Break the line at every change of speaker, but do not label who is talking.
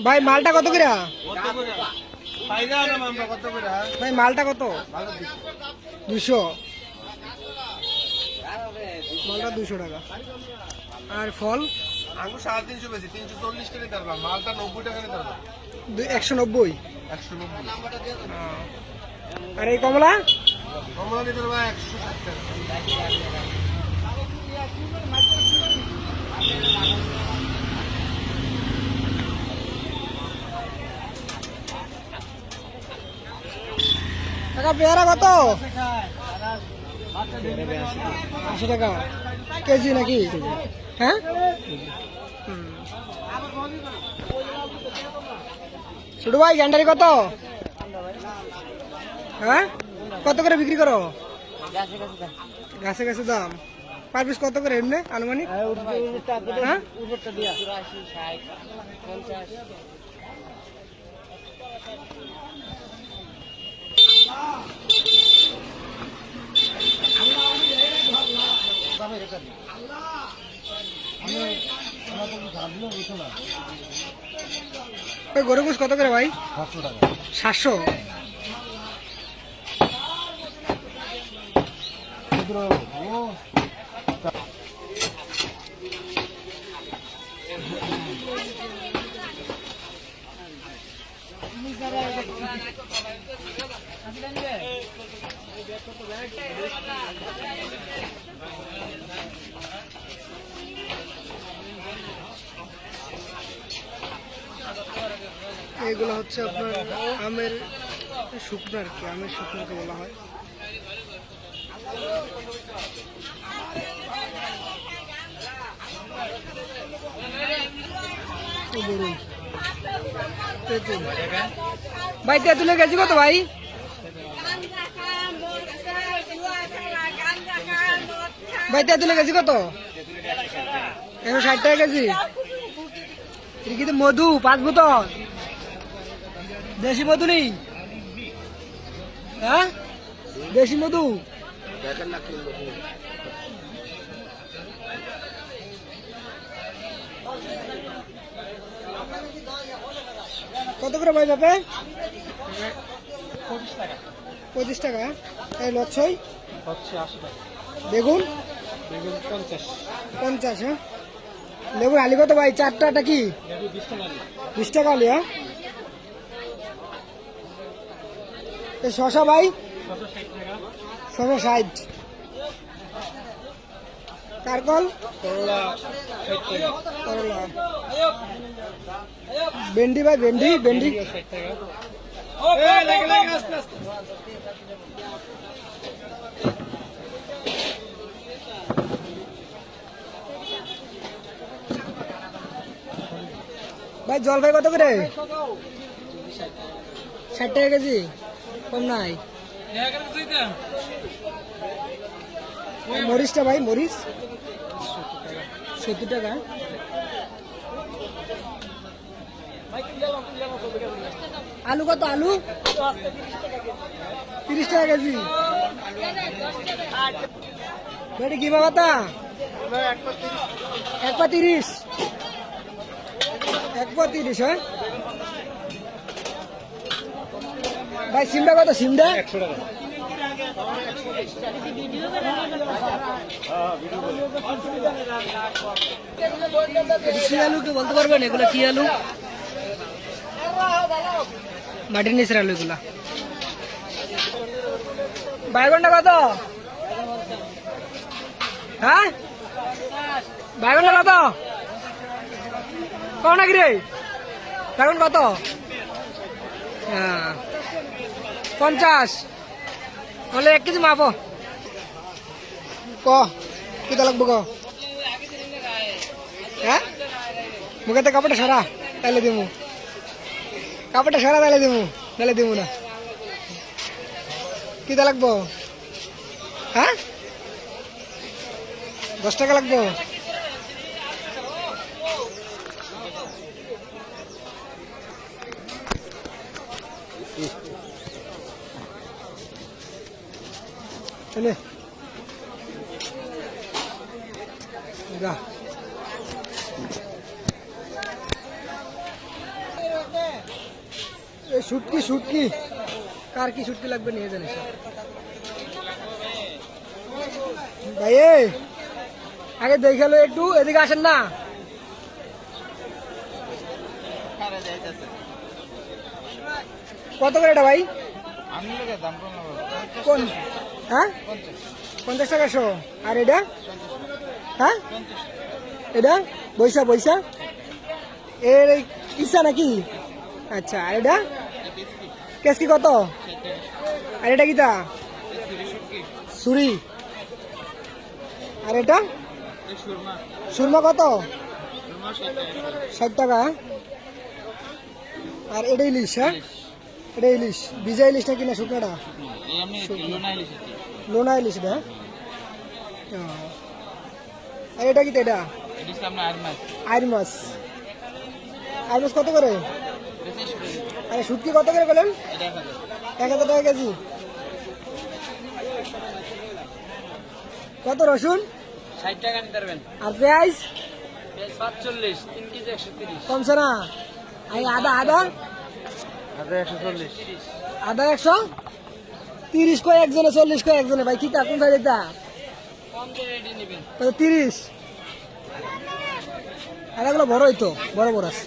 ভাই মালটা কত করে? ভাই মালটা কত? 200। মালটা 200 টাকা। আর ফল
আঙ্গুর 350 বেশি, 340 টাকা দিতে মালটা 90 টাকা দিতে পারবা।
190।
190।
আর এই কমলা?
কমলা দিতে পারবা 160 টাকা।
টাকা পেয়ারা কত? 80 টাকা কেজি নাকি? হ্যাঁ, ছোট ভাই গ্যান্ডারি কত? হ্যাঁ, কত করে বিক্রি করো? গাছে গাছে দাম। পার পিস কত করে এমনি আনুমানিক? হ্যাঁ, গরু গোস কত করে ভাই?
700 টাকা।
700। এগুলো হচ্ছে আপনার আমের শুকনো আর কি, আমের শুকনোকে বলা হয়। তেঁতুল ভাই, তেঁতুলের কেজি কত ভাই? ভাই তেঁতুলের কেজি কত? 160 টাকা কেজি। কিন্তু মধু 5 বোতল, দেশি মধু নেই? হ্যাঁ, দেশি মধু। কত করে ভাই বাপে? 25 টাকা। এই লচ্ছই
80 টাকা।
বেগুন 50। হ্যাঁ, লেবুর আলি কত ভাই? 4টা কি? 20 টাকা আলি। হ্যাঁ, শশা ভাই? 60। কারকল? করলা। ভেন্ডি ভাই? ভেন্ডি ভাই? জলপাই কত করে? 60 টাকা কেজি। কম নাই? মরিচটা ভাই? মরিচ 70 টাকা। আলু কত? আলু 30 টাকা কেজি। বেটি কি বাবা? 1 পা 30। 1 পা 30। হ্যাঁ ভাই, সিমটা কত? সিমটা
100 টাকা।
কি আলু কে বলতে পারবেন? এগুলো কি আলু? মাটির নিচের আলু এগুলা। বাইগনটা কত? হ্যাঁ, বাইগনটা কত? কও নাকি রে? বাইগন কত? 50। বলে 1 কেজি মাপো। কিতা লাগবো ক? হ্যাঁ, মুখেতে কাপড়টা সারা তাইলে দিমু। কাপড়টা সারা তাইলে দিমু, নাহলে দিমু না। কিতা লাগবো? হ্যাঁ, 10 টাকা লাগবো। চলে যা এই শুটকি শুটকি কার কি শুটকি লাগবে নিয়ে জানিস ভাই এই, আগে দেখে লো একটু, এদিকে আসেন না। কত করে এটা ভাই? কোন? হ্যাঁ 50 টাকা শো। আর এটা? হ্যাঁ এটা বৈশা বৈশা এর ইচ্ছা নাকি? আচ্ছা আর এটা কেস কি কত? আর এটা কিটা? ছুরি। আর এটা সুরমা কত? 60 টাকা। আর এটা ইলিশ? হ্যাঁ এটা ইলিশ ভিজা ইলিশ নাকি না শুকনাটা? লোনা ইলিশ এটা। আর এটা কি? এটা আইর মাছ। আইর মাছ কত করে? আরে শুটকি কত করে বলেন? 1000 টাকা কেজি। কত রসুন?
60 টাকা নিতে পারবেন।
আর পেঁয়াজ?
45, 3 কেজি 130।
কমছে না? আদা আদা আদা 130 কয় একজনে, 40 কয় একজনে। ভাই কি কোন ভাই এটা?
কম করে রেডি নেবেন।
30। আর এগুলো বড়ই তো, বড় বড় আছে।